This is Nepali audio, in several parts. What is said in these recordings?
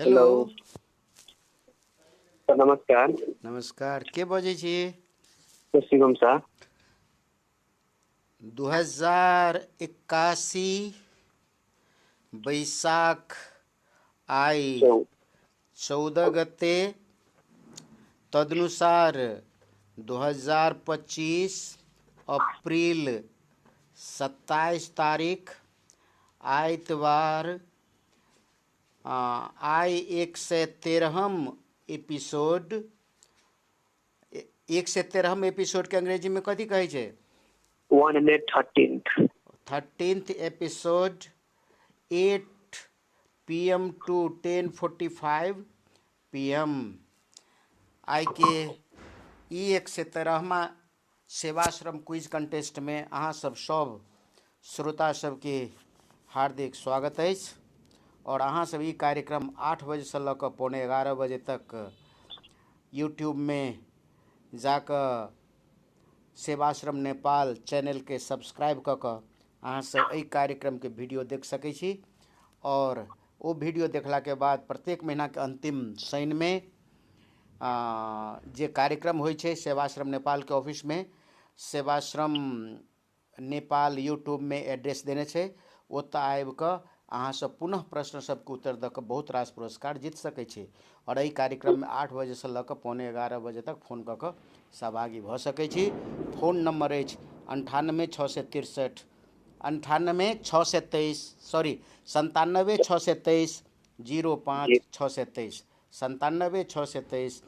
हेलो। हेलो। सर नमस्कार। नमस्कार, के बजै छी? शिवम शाह। 2081 बैसाख आइ चौ 14 गते, तदनुसार 2025 अप्रैल 27 तारीख आइतवार। आई 113हम एपिसोड। 113हम एपिसोड के अंग्रेजी में कथी कहै छै? 113th 13th episode 8 PM to 10:45 PM। आई के ई 113मा सेवाश्रम क्विज कंटेस्ट में अहाँ सब श्रोता सबके हार्दिक स्वागत अछि। और अहाँ सब ई कार्यक्रम 8 बजे से लऽ कऽ 11:15 बजे तक यूट्यूब में जाकर सेवाश्रम नेपाल चैनल के सब्सक्राइब कऽ कऽ अहाँ सब एहि कार्यक्रम के वीडियो देख सकै छी। और वो वीडियो देखला के बाद प्रत्येक महीना के अंतिम शनि में जे कार्यक्रम होइ छै सेवाश्रम नेपाल के ऑफिस में, सेवाश्रम नेपाल यूट्यूब में एड्रेस देने छै, ओतऽ आबि कऽ अहाँ सब पुनः प्रश्न सबके उत्तर दऽ कऽ बहुत रास पुरस्कार जीत सकै छी। और एहि कार्यक्रम में 8 बजे से लऽ कऽ 11:15 बजे तक फोन कऽ कऽ सहभागी भऽ सकै छी। फोन नंबर अछि 98 623 सॉरी 97 623 05 623 97 623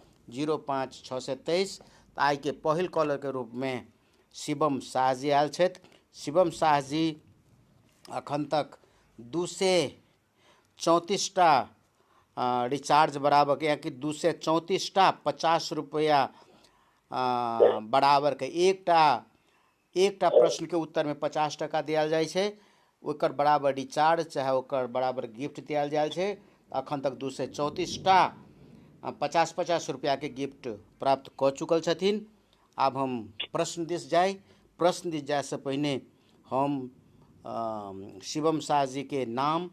05 623। आई के पहिल कॉलर के रूप में शिवम शाह जी आयल छथि। शिवम शाह जी अखन तक 234टा रिचार्ज बराबर के, या कि 234टा 50 रुपया बराबर के एकटा प्रश्न के उत्तर में 50 टका दिया जाए छै, ओकर बराबर रिचार्ज चाहे ओकर बराबर गिफ्ट दिया जाए छै। अखन तक 234टा 50-50 रुपया के गिफ्ट प्राप्त कऽ चुकल छथिन। आब हम प्रश्न दिस जाए से पहिने हम शिवम शाह जी के नाम,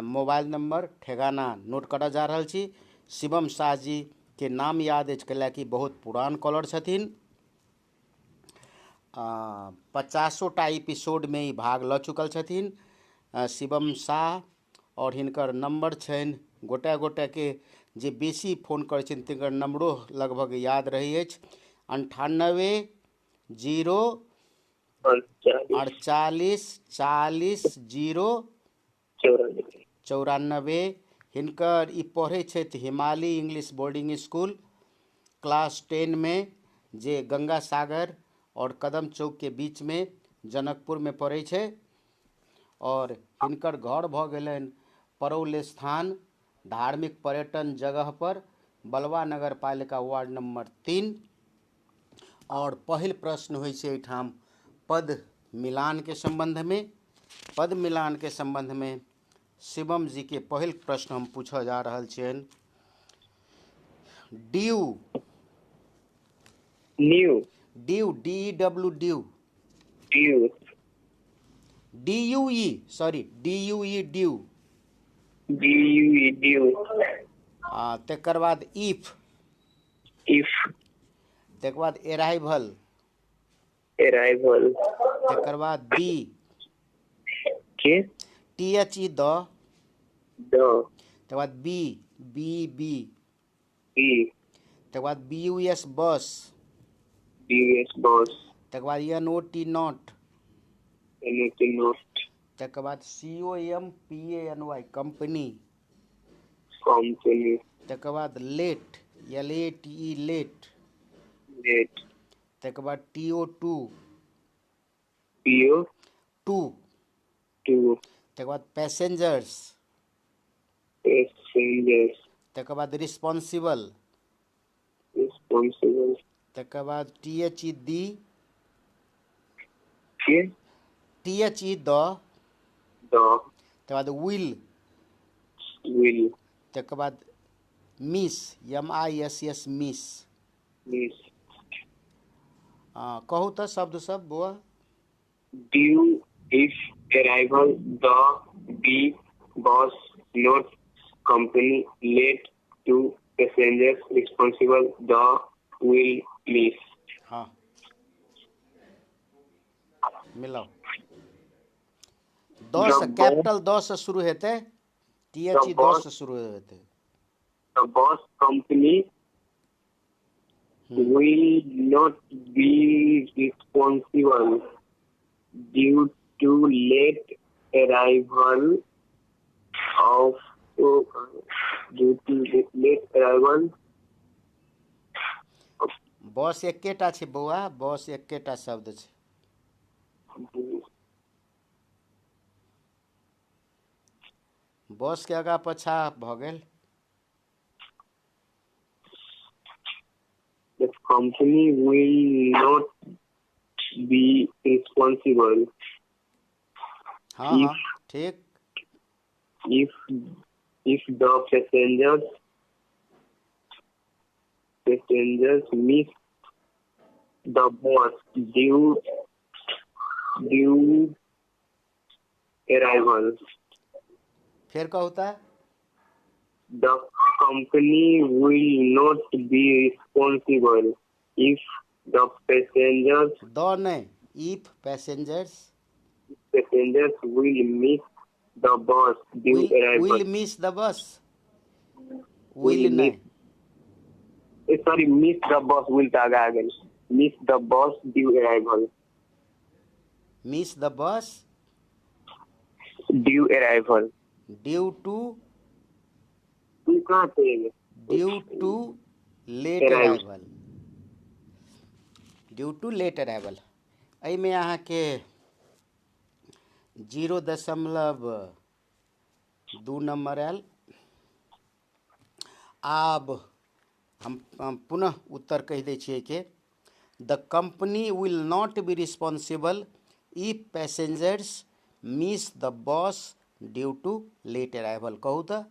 मोबाइल नंबर, ठेगाना नोट करऽ जा रहल छी। शिवम शाह जी के नाम याद अछि कैलाकि बहुत पुरान कॉलर छथिन। 50टा एपिसोड में ही भाग लऽ चुकल छथिन शिवम शाह। और हिनकर नंबर छनि, गोटे के जे बेसी फोन करै छथिन तिनकर नंबरो लगभग याद रहै अछि। 98 0 48 40 0 94। हिनकर ई पढ़ै छथि Himalaya English boarding school class 10 में, जे गंगा सागर और कदम चौक के बीच में जनकपुर में पड़ै छै। और हिनकर घर भऽ गेलनि परौल स्थान धार्मिक पर्यटन जगह पर, बलवा नगर पालिका वार्ड नंबर 3। और पहिल प्रश्न होइ छै एहिठाम पद मिलान के संबंध में। शिवम जी के पहिल प्रश्न हम पूछऽ जा रहल छियनि। Due DEW due. तकर बाद इफ। तकर बाद एराइवल। तकर बाद बी THE द। तकर बाद बी तकर बाद BUS बस। तकर बाद NOT नॉट। तकर बाद COMPANY कंपनी। तकर बाद लेट LATE लेट। तकर बाद TO2 टू। तकर बाद पैसेंजर्स। तकर बाद रिस्पॉन्सिबल। तकर बाद THE दी। THE the. तकर बाद विल। तकर बाद मिस MISS मिस। कहू तऽ शब्द सब बौआ। Due, if, arrival, the, be, boss, note, company let two passengers responsible the will miss. हाँ मिलाओ दो से The bus, कैपिटल दो से शुरू होते THE दो bus, से शुरू होते the bus company will not be responsible due to late arrival of बस एकेटा छै बौआ बस एकेटा शब्द छै बस के आगा पछा भ गेल the company will not be responsible हाँ हाँ ठीक if the passengers miss the bus due arrival. फिर क्या होता है The company will not be responsible if the दो नहीं if passengers will miss the bus due arrival. will miss the bus will नहीं Miss the bus will taga again. Miss the bus due arrival. miss the bus Due arrival. due to तू कहाँ थे? due to late arrival due to late arrival एहि में अहाँ के 0.2 नंबर आयल आब हम पुनः उत्तर कह दै छियै कि the company will not be responsible if passengers miss the bus due to late arrival कहू तऽ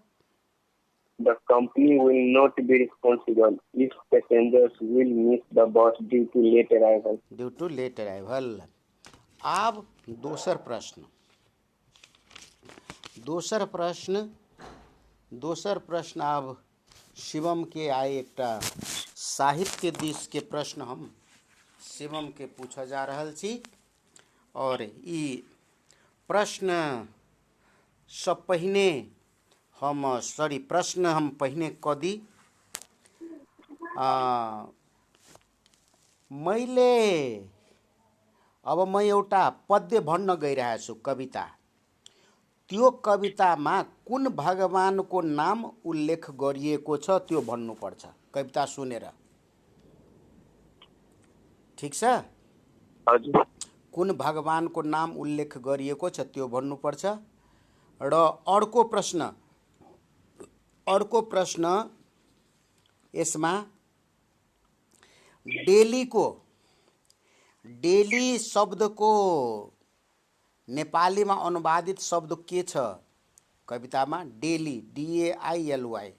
The company will not be responsible if passengers will miss the bus due to late arrival. Due to late arrival आब दोसर प्रश्न आब शिवम के आइ एकटा साहित्य दिश के प्रश्न हम शिवम के पूछा जा रहल छी और ई प्रश्न सब पहिने प्रश्न हम पहिने क दी मैले अब म एउटा पद्य भन्न गइरहेको छु कविता त्यो कवितामा कुन भगवानको नाम उल्लेख गरिएको छ त्यो भन्नुपर्छ कविता सुनेर ठीक छ हजुर कुन भगवानको नाम उल्लेख गरिएको छ त्यो भन्नुपर्छ र अर्को प्रश्न यसमा डेली शब्दको नेपालीमा अनुवादित शब्द के छ कवितामा डेली DAILY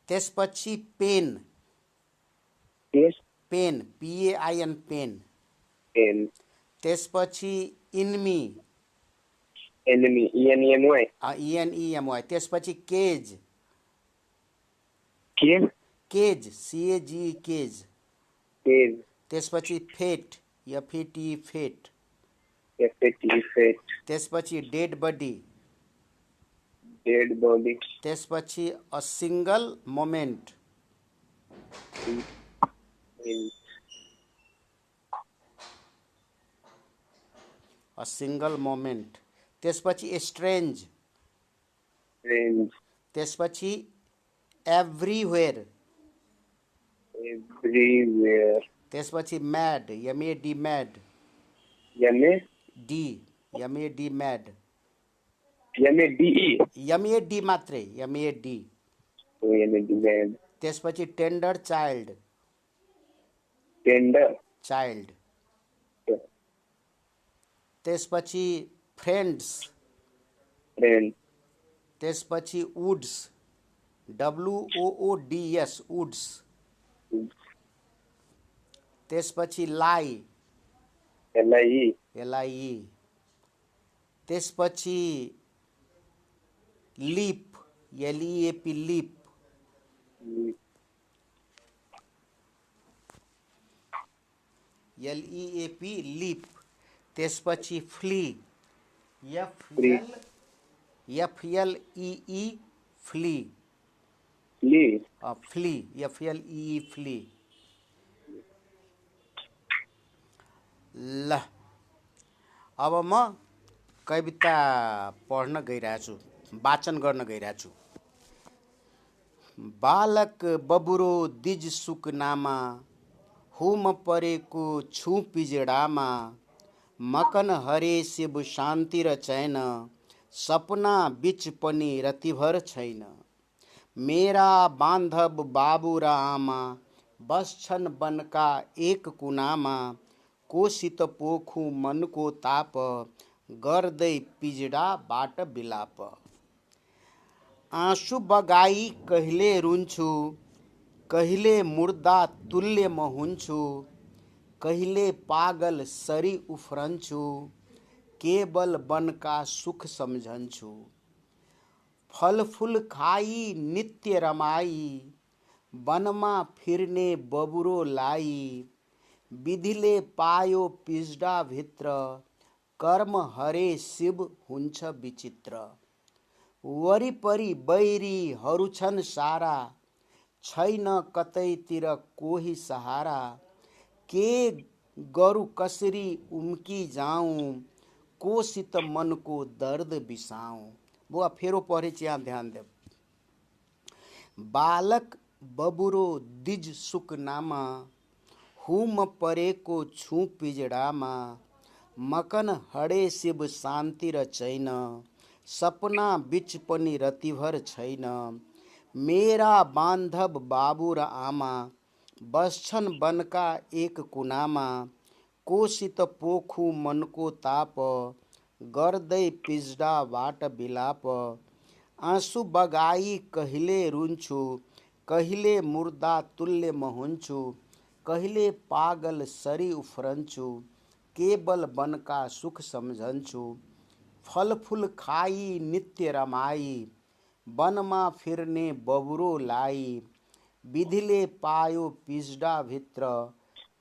त्यसपछि पेन PAIN पेन त्यसपछि इनमी ENEMY त्यसपछि केज CAGE केज त्यसपछि फेट FET त्यसपछि डेड बडी त्यसपछि अ सिंगल मोमेंट त्यसपछि स्ट्रेंज त्यसपछि एवरीवेयर त्यसपछि मैड MAD मैड MAD मात्रै MAD त्यसपछि टेंडर चाइल्ड त्यसपछि फ्रेंड्स त्यसपछि वुड्स WOODS वुड्स त्यसपछि लाई LIE त्यसपछि leap, LEAP leap. LEAP leap. त्यसपछि flee, free FLEE flee. Flee flee, FLEE flee. ल अब म कविता पढ्न गइरहेको छु, वाचन गर्न गइरहेको छु। बालक बबुरो दिज सुक नामा, हुम परेको छु पिजडामा। मकन हरे शिव शान्ति र चैन, सपना बिच पनि रतिभर छैन। मेरा बान्धव बाबु र आमा, बस्छन् वनका एक कुनामा। कोसित पोखु मनको ताप, गर्दै पिजडाबाट बिलाप। आँसु बगाई कहिले रुन्छु, कहिले मुर्दा तुल्य म हुन्छु। कहिले पागल सरी उफ्रन्छु, केवल वनका सुख सम्झन्छु। फलफुल खाई नित्य रमाई, वनमा फिर्ने बबुरोलाई। विधिले पायो पिजडाभित्र, कर्म हरे शिव हुन्छ विचित्र। वरिपरि बैरीहरू छन् सारा, छैन कतैतिर कोही सहारा। के गरु कसरी उम्की जाऊं, कोसित मनको दर्द बिसाऊं। बुआ फेरो पढ़े छी, यहाँ ध्यान देव। बालक बबुरो दिज सुक नामा, हुम परेको छु पिजडामा। मकन हडे शिव शान्ति र चैन, सपना बिच पनि रतिभर छैन। मेरा बान्धव बाबु र आमा, बस्छन् वनका एक कुनामा। कोसित पोखु मनको ताप, गर्दै पिजडाबाट बिलाप। आँसु बगाई कहिले रुन्छु, कहिले मुर्दा तुल्य म हुन्छु। कहिले पागल सरी उफ्रन्छु, केवल वनका सुख सम्झन्छु। फलफुल खाई नित्य रमाई, वनमा फिर्ने बबुरोलाई। विधिले पायो पिजडाभित्र,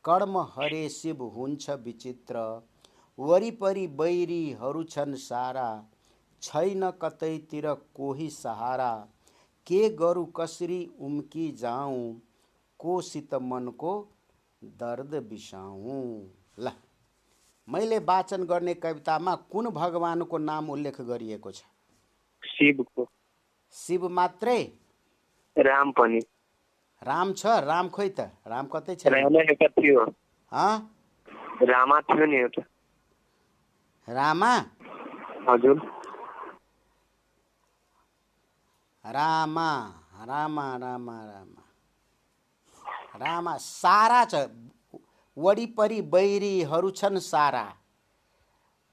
कर्म हरे शिव हुन्छ विचित्र। वरिपरि बैरीहरू छन् सारा, छैन कतैतिर कोही सहारा। के गरु कसरी उम्की जाऊं, कोसित मनको दर्द बिसाऊं। ल मैले वाचन गर्ने कवितामा कुन भगवानको नाम उल्लेख गरिएको छ? शिवको। शिव मात्रै? राम पनि। राम छ? राम खोइ त, राम कतै छ? रामा एउटा थियो। रामा थियो नि एउटा। रामा? हजुर। रामा रामा रामा रामा रामा सारा छ। वरिपरि बैरीहरू छन् सारा।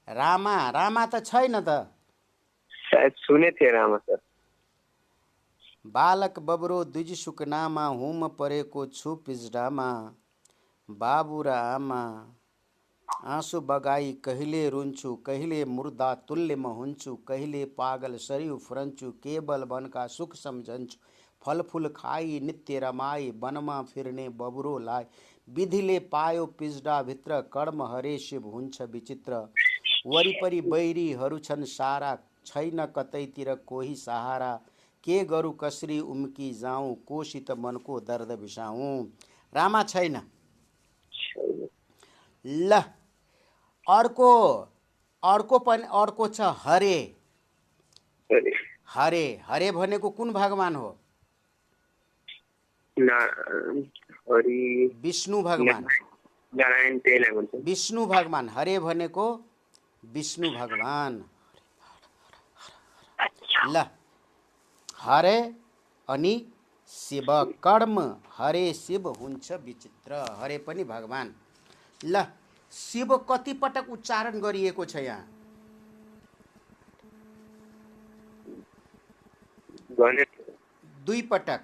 रामा रामा त छैन त। सायद सुने थिए रामा सर। बालक बबुरो दुज सुक नामा, हुम परेको छु पिजडामा। बाबु र आमा, आँसु बगाई कहिले रुन्छु, कहिले मुर्दा तुल्य म हुन्छु। कहिले पागल सरी उफ्रन्छु, केवल वनका सुख सम्झन्छु। फलफुल खाई नित्य रमाई, वनमा फिर्ने बबुरोलाई। विधिले पायो पिजडाभित्र, कर्म हरे शिव हुन्छ विचित्र। वरिपरि बैरीहरू छन् सारा, छैन कतैतिर कोही सहारा। के गरु कसरी उम्की जाऊं, कोसित मनको दर्द बिसाऊं। रामा छैन। ल अर्को छ हरे। हरे हरे भनेको कुन भगवान हो? विष्णु भगवान। विष्णु भगवान। हरे भनेको विष्णु भगवान। ल हरे अनि शिव, कर्म हरे शिव हुन्छ विचित्र। हरे पनि भगवान। ल शिव कति पटक उच्चारण गरिएको छ यहाँ? दुई पटक।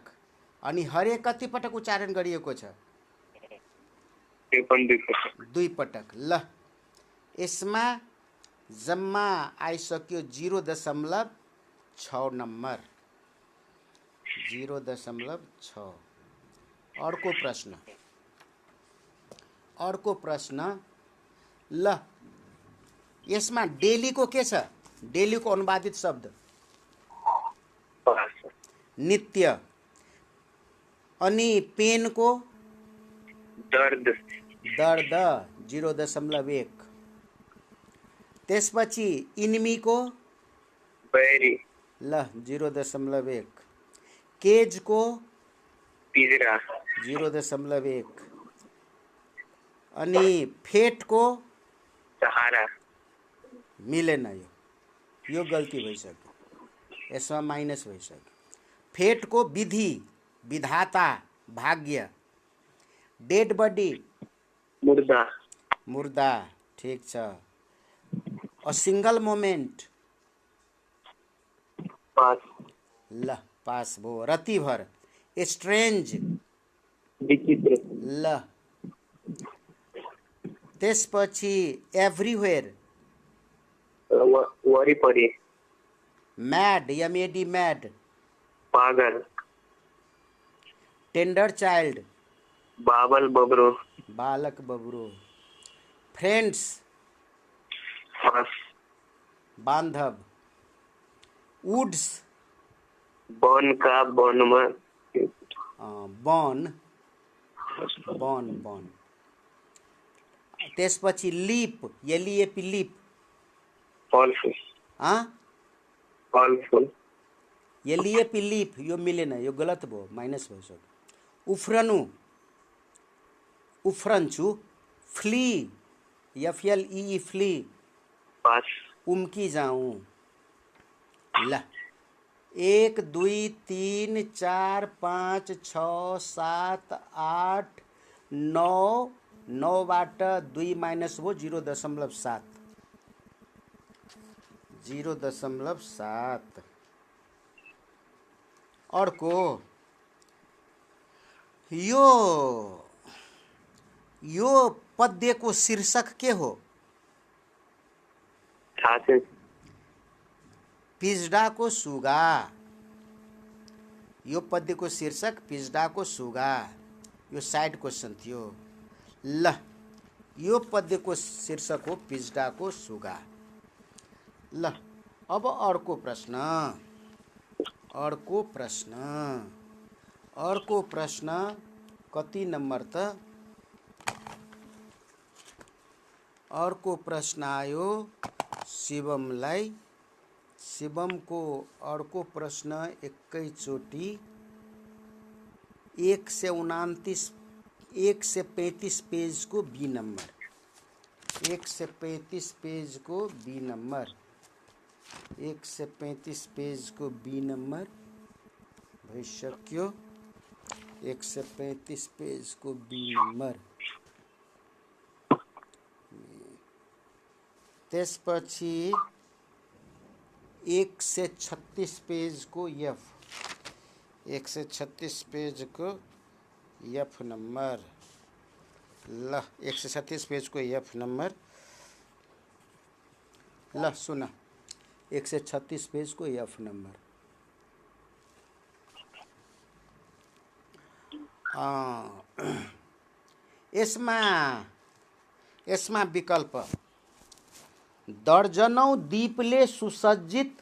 अनि हरे कति पटक उच्चारण गरिएको छ? दुई पटक। ल यसमा जम्मा आइसक्यो 0.4 6 नंबर 0.6। अर्को प्रश्न ल यसमा डेलीको के छ? डेलीको अनुवादित शब्द पास नित्य। अनि पेनको दर्द दर्द 0.1। त्यसपछि इनमीको बैरी ल 0.1। केजको पिजरा 0.1। अनि फेटको सहारा मिलेन। यो गल्ती भइसक्यो, यसमा माइनस भइसक्यो। फेटको विधि, विधाता, भाग्य। डेड बडी मुर्दा मुर्दा, ठीक छ। अ सिंगल मोमेंट पास ल पास भो। रतिभर स्ट्रेंज विचित्र ल। त्यसपछि एभ्रीवेयर वरिपरि मैड MAD मैड। पागल टेंडर चाइल्ड बाबल बबरो बालक बबरो। फ्रेंड्स पास बांधव। वुड्स बन का बनमा बन बन बन। त्यसपछि लीप LEAP लीप फलफुल फलफुल LEAP लीप। यो मिलेन, यो गलत भयो, माइनस भइसक्यो। उफ्रनु उफ्रन्छु। फ्ली FLEE फ्ली पास उम्की जाऊं। ल 1 2 3 4 5 6 7 8 9 9बाट 2 माइनस भयो 0.7 0.7। अर्को यो पद्यको शीर्षक के हो? थाहा पिजडाको सुगा। यो पद्यको शीर्षक पिजडाको सुगा। यो साइड क्वेश्चन थियो। ल यो पद्यको शीर्षक हो पिजडाको सुगा। ल अब अर्को प्रश्न कति नम्बर त? अर्को प्रश्न आयो शिवमलाई। शिवमको अर्को प्रश्न एकैचोटि 135 पेजको बी नम्बर 135 पेजको बी नम्बर 135 पेजको बी नम्बर भइसक्यो। 135 पेजको बी नम्बर। त्यसपछि 136 पेजको एफ 136 पेजको एफ नम्बर। ल 136 पेजको एफ नम्बर। ल सुन 136 पेजको एफ नम्बर। यसमा विकल्प दर्जनौं दीपले सुसज्जित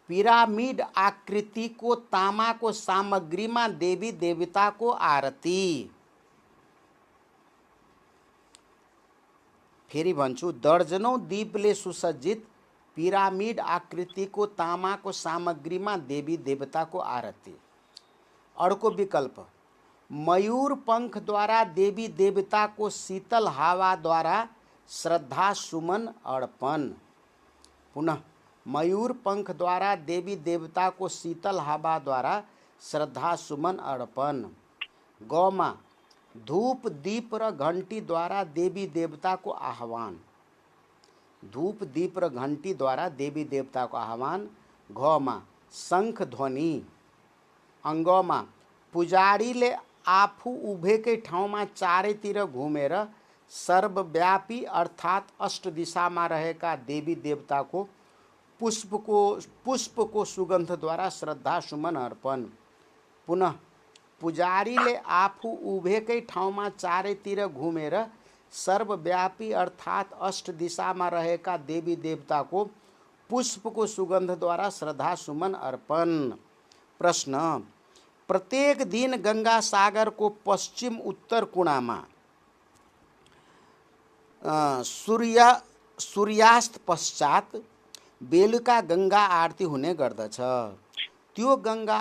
पिरामिड आकृतिको तामाको सामग्रीमा देवी देवताको आरती। फेरि भन्छु, दर्जनौं दीपले सुसज्जित पिरामिड आकृतिको तामाको सामग्रीमा देवी देवताको आरती। अर्को विकल्प मयूर पंखद्वारा देवी देवताको शीतल हावाद्वारा श्रद्धा सुमन अर्पण। पुनः मयूर पंखद्वारा देवी देवताको शीतल हावाद्वारा श्रद्धा सुमन अर्पण। गौमा धूप दीप र घंटीद्वारा देवी देवताको आह्वान। धूप दीप र घंटीद्वारा देवी देवताको आह्वान। घमा शंख ध्वनि। अंगमा पुजारीले आफू उभेकै ठाउँमा चारैतिर घुमेर सर्वव्यापी अर्थात् अष्ट दिशामा रहेका देवी देवताको पुष्प को सुगंध द्वारा श्रद्धा सुमन अर्पण। पुनः पुजारीले आफू उभेकै ठाउँमा चारैतिर घुमेर सर्वव्यापी अर्थात् अष्ट दिशामा रहेका देवी देवताको पुष्पको सुगन्धद्वारा श्रद्धा सुमन अर्पण। प्रश्न, प्रत्येक दिन गंगा सागरको पश्चिम उत्तर कुनामा सूर्यास्त पश्चात बेलुका गंगा आरती हुने गर्दछ। त्यो गंगा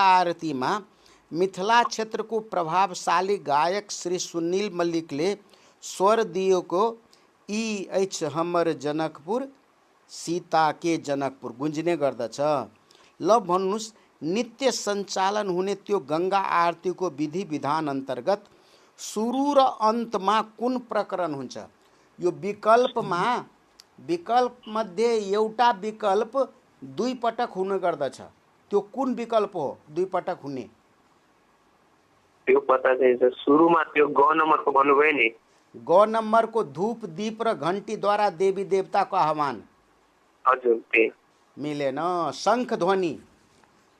आरतीमा मिथिला क्षेत्रको प्रभावशाली गायक श्री सुनील मल्लिकले स्वर दिएको "ई अछि हमर जनकपुर, सीता के जनकपुर" गुन्जिने गर्दछ। ल भन्नुस्, नित्य सञ्चालन हुने त्यो गंगा आरतीको विधि विधान अन्तर्गत सुरु र अन्तमा कुन प्रकरण हुन्छ? यो विकल्प मध्ये एउटा विकल्प दुई पटक हुने गर्दछ। त्यो कुन विकल्प हो दुई पटक हुने? त्यो पता चाहिँ सुरुमा त्यो ग नम्बरको भन्नुभयो नि। ग नम्बरको धूप दीप र घण्टीद्वारा देवी देवताको आह्वान। हजुर, त्यही मिलेन। शङ्ख ध्वनि,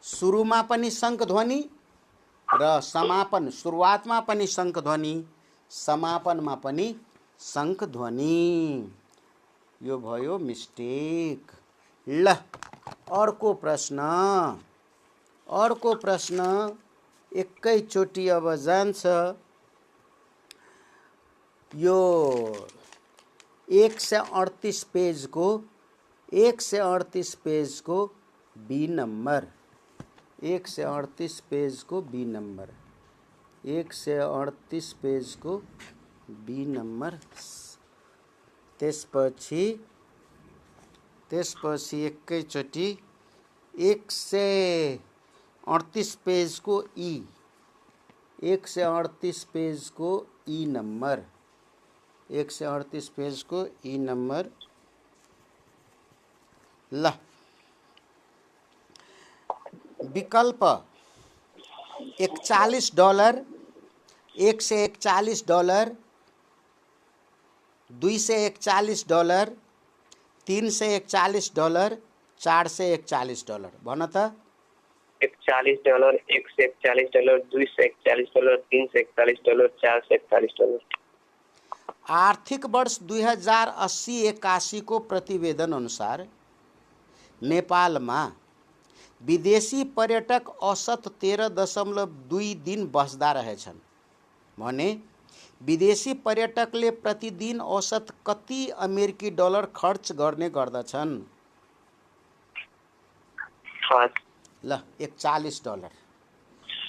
सुरुमा पनि शङ्ख ध्वनि र समापन, सुरुवातमा पनि शङ्ख ध्वनि, समापनमा पनि शङ्ख ध्वनि। यो भयो मिस्टेक। ल, अर्को प्रश्न एकैचोटि अब जान्छ। यो 138 पेजको बी नम्बर, 138 पेजको बी नम्बर, 138 पेजको बी नम्बर। त्यसपछि एकैचोटि 138 पेजको ई, 138 पेजको ई नम्बर, 138 पेजको ई नम्बर। ल, विकल्प $41, $141, $241, $341, $441। भन त। $41, $141, $241, $341, $441। आर्थिक वर्ष 2080-81 को प्रतिवेदन अनुसार नेपालमा विदेशी पर्यटक औसत 13.2 दिन बस्दा रहेछन् भने विदेशी पर्यटकले प्रतिदिन औसत कति अमेरिकी डलर खर्च गर्ने गर्दछन्? ल, $41।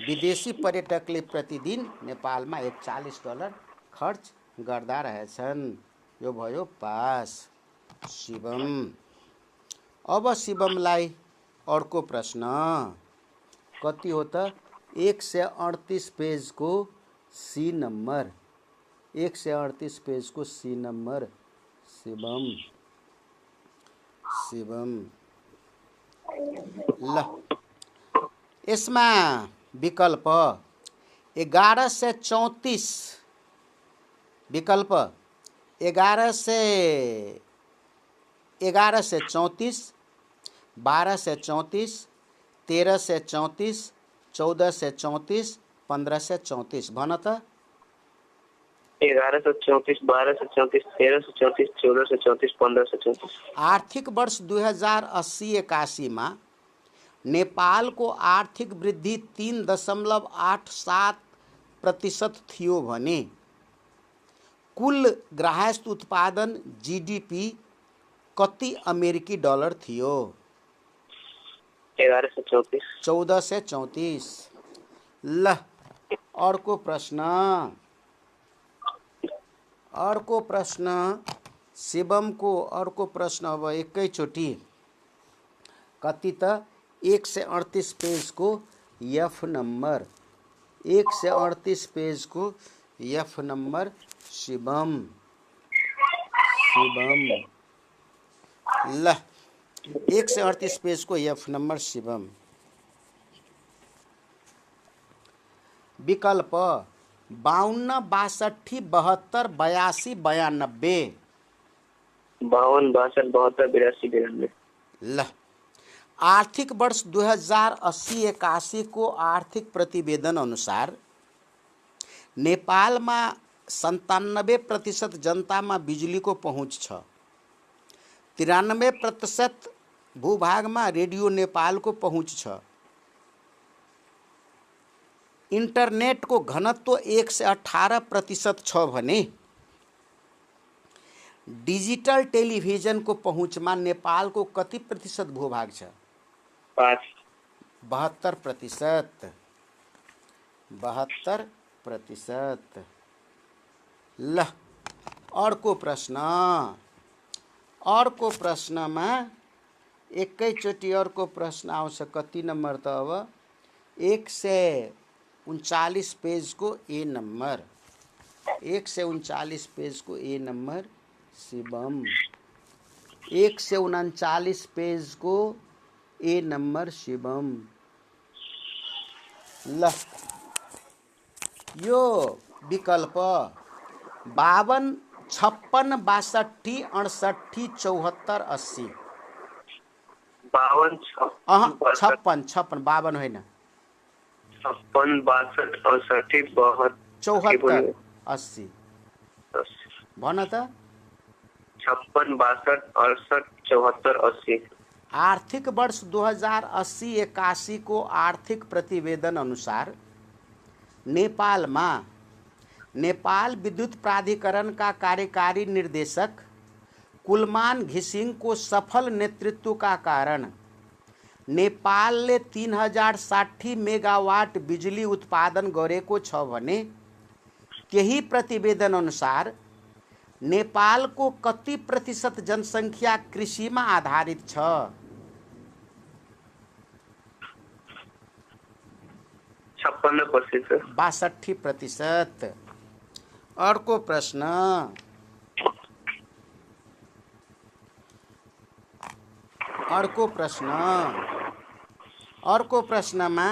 विदेशी पर्यटकले प्रतिदिन नेपालमा $41 खर्च गर्दा रहेछन्। यो भयो पास। शिवम, अब शिवमलाई अर्को प्रश्न। कति हो त? 138 पेजको सी नम्बर, 138 पेजको सी नम्बर। शिवम, ल, यसमा विकल्प 1134, विकल्प 1134, 1234, 1334, 1434, 1534। भन त। 1134, 1234, 1334, 1434, 1534। आर्थिक वर्ष 2080-81 मा नेपालको आर्थिक वृद्धि 3.87% थियो भने कुल ग्राहस्थ उत्पादन जीडीपी कति अमेरिकी डलर थियो? 1134, 1434। ल, अर्को प्रश्न शिवमको अर्को प्रश्न। अब एकैचोटि कति त? 138 पेजको एफ नम्बर, 138 पेजको एफ नम्बर। शिवम, ल, 138 पेजको एफ नम्बर। शिवम, विकल्प 52, 62, 72, 82, 92। 52, 62, 72, 82, 93। ल आर्थिक वर्ष 2080-81 को आर्थिक प्रतिवेदन अनुसार नेपालमा 97% जनतामा बिजुलीको पहुँच छ। 93% भूभागमा रेडियो नेपालको पहुँच छ। इन्टरनेटको घनत्व 118% छ भने डिजिटल टेलिभिजनको पहुँचमा नेपालको कति प्रतिशत भूभाग छ? 5। 72%। 72%। ल अर्को प्रश्नमा एकैचोटि अर्को प्रश्न आउँछ। कति नम्बर त अब 139 पेजको ए नम्बर। 139 पेजको ए नम्बर शिवम। 139 पेजको ए नम्बर शिवम। ल यो विकल्प 52, 56, 62, 68, 74, 80। 52, 56, 52 होइन। 56, 62, 68, 74, 80 भन त। 56, 62, 68, 74, 80। आर्थिक वर्ष 2080-81 को आर्थिक प्रतिवेदन अनुसार नेपालमा नेपाल विद्युत प्राधिकरण का कार्यकारी निर्देशक कुलमान घिसिङको सफल नेतृत्वका कारण नेपालले 3060 मेगावाट बिजुली उत्पादन गरेको छ भने त्यही प्रतिवेदन अनुसार नेपालको कति प्रतिशत जनसङ्ख्या कृषिमा आधारित छ? 56%। 62%। अर्को प्रश्नमा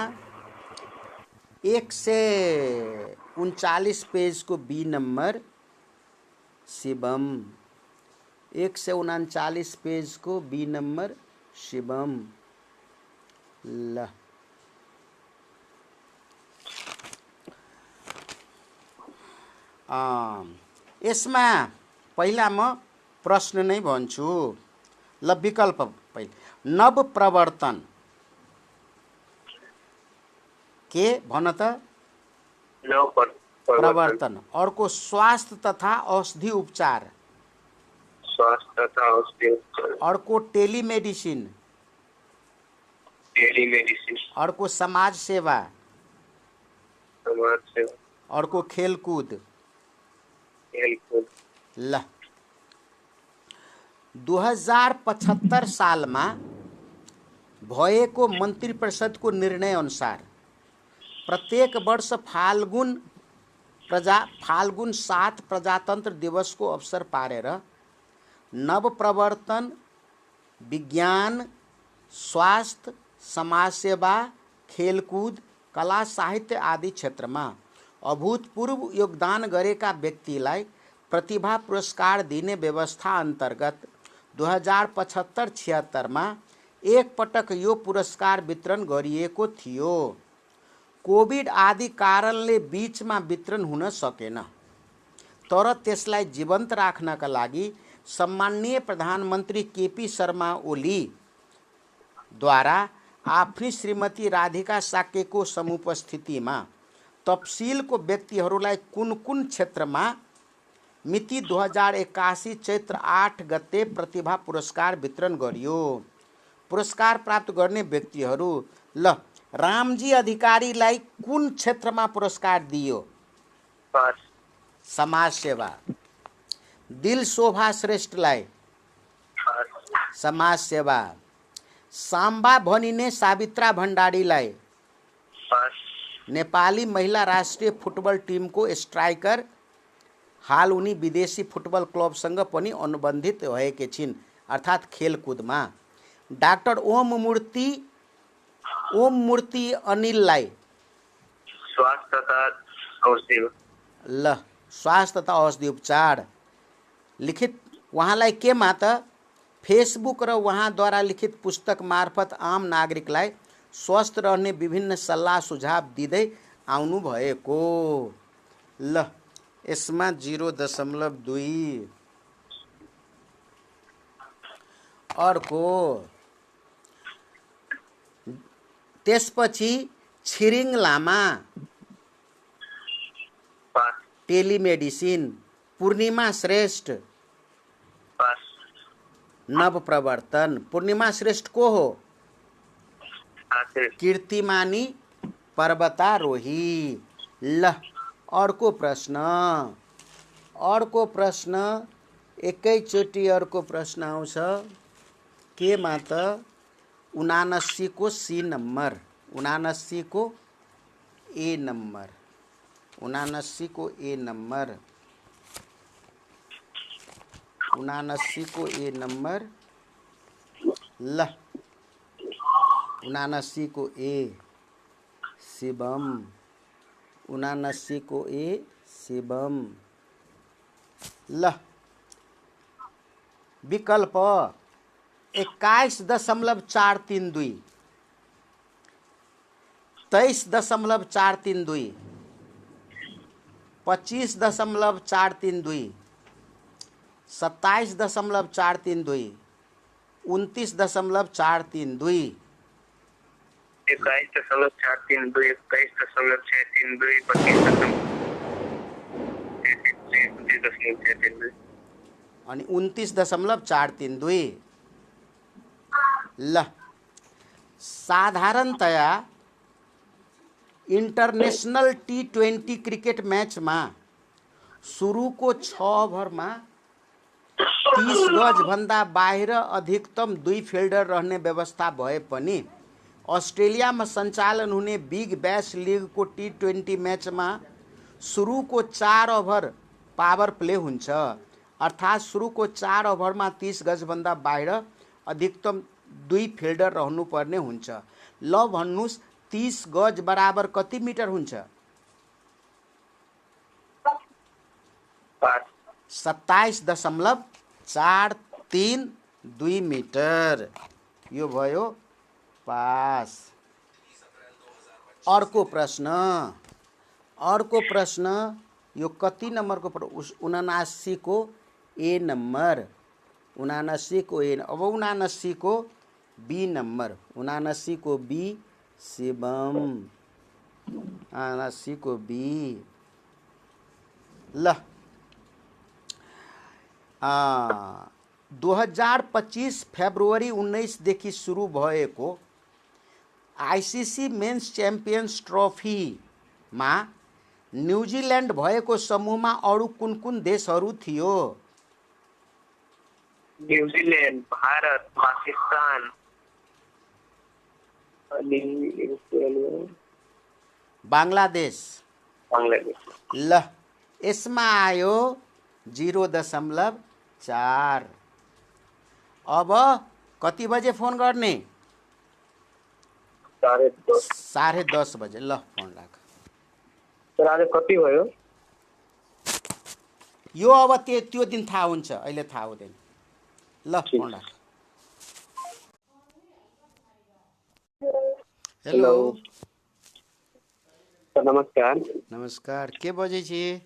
139 पेजको बी नम्बर शिवम। 139 पेजको बी नम्बर शिवम। ल यसमा पहिला म प्रश्न नै भन्छु। ल विकल्प पहिला नव प्रवर्तन के भन त? प्रवर्तन। अर्को स्वास्थ्य तथा औषधि उपचार। स्वास्थ्य तथा औषधि उपचार। अर्को टेलिमेडिसिन। अर्को समाज सेवा। अर्को खेलकूद। ल 2075 सालमा भएको मन्त्री परिषदको निर्णय अनुसार प्रत्येक वर्ष फाल्गुन 7 प्रजातन्त्र दिवसको अवसर पारेर नव प्रवर्तन, विज्ञान, स्वास्थ्य, समाजसेवा, खेलकुद, कला, साहित्य आदि क्षेत्रमा अभूतपूर्व योगदान गरेका व्यक्तिलाई प्रतिभा पुरस्कार दिने व्यवस्था अन्तर्गत 2075-76 मा एक पटक यो पुरस्कार वितरण गरिएको थियो। कोभिड आदि कारणले बीचमा वितरण हुन सकेन, तर त्यसलाई जीवन्त राख्नका लागि सम्माननीय प्रधानमन्त्री केपी शर्मा ओली द्वारा आफ्नी श्रीमती राधिका साक्यको समुपस्थितिमा तपसिलको व्यक्तिहरूलाई कुन कुन क्षेत्रमा मिति 2081 चैत्र 8 गते प्रतिभा पुरस्कार वितरण गरियो। पुरस्कार प्राप्त गर्ने व्यक्तिहरू ल रामजी अधिकारीलाई कुन क्षेत्रमा पुरस्कार दियो? समाज सेवा। दिल शोभा श्रेष्ठलाई समाज सेवा। साम्बा भनिने सावित्रा भण्डारीलाई नेपाली महिला राष्ट्रिय फुटबल टिमको स्ट्राइकर, हाल उनी विदेशी फुटबल क्लबसँग पनि अनुबन्धित भएकी छिन्, अर्थात् खेलकुदमा। डाक्टर ओम मूर्ति अनिललाई स्वास्थ्य तथा औषधि ल स्वास्थ्य तथा औषधि उपचार। लिखित उहाँलाई केमा त फेसबुक र उहाँद्वारा लिखित पुस्तक मार्फत आम नागरिकलाई स्वस्थ रहने विभिन्न सल्लाह सुझाव दिँदै आउनु भएको। ल यसमा 0.2। अर्को त्यसपछि छिरिङ लामा पास टेलिमेडिसिन, पूर्णिमा श्रेष्ठ पास नवप्रवर्तन। पूर्णिमा श्रेष्ठ को हो? आते कीर्तिमानी पर्वतारोही। ल अर्को प्रश्न एकैचोटि अर्को प्रश्न आउँछ केमा त 79 को सी नम्बर, 79 को ए नम्बर, 79 को ए नम्बर, 79 को ए नम्बर। ल 79 को ए शिवम, 79 को ए शिवम। ल विकल्प 21.432, 23.432, 25.432, 27.432, 29.432। 21.432, 21.632, 25.632 अनि 29.432। ल साधारणतया इन्टरनेशनल T20 क्रिकेट म्याचमा सुरुको 6 ओभरमा 30 गजभन्दा बाहिर अधिकतम 2 फिल्डर रहने व्यवस्था भए पनि अस्ट्रेलियामा सञ्चालन हुने बिग ब्यास लिगको T20 म्याचमा सुरुको 4 ओभर पावर प्ले हुन्छ। अर्थात् सुरुको 4 ओभरमा 30 गजभन्दा बाहिर अधिकतम 2 फिल्डर रहनुपर्ने हुन्छ। ल भन्नुस् 30 गज बराबर कति मिटर हुन्छ? 27.432 मिटर। यो भयो पास। अर्को प्रश्न यो कति नम्बरको 79 को ए नम्बर, 79 को ए। अब 79 को बी नम्बर, 79 को बी शिवम, 79 को बी। ल 2025 फेब्रुअरी 19 देखि सुरु भएको आईसीसी मेन्स च्याम्पियन्स ट्रफीमा न्युजिल्यान्ड भएको समूहमा अरु कुन कुन देशहरू थियो? न्यूजीलैंड, भारत, पाकिस्तान, बांग्लादेश। बांग्लादेश। ल यसमा आयो 0.4। अब कति बजे फोन गर्ने? 10:30 बजे। ल फोन राख। सर आज कति भयो? यो अब त्यो दिन थाहा हुन्छ, अहिले थाहा हुँदैन। ल फोन राख। हेलो सर नमस्कार। नमस्कार, के बजै छी?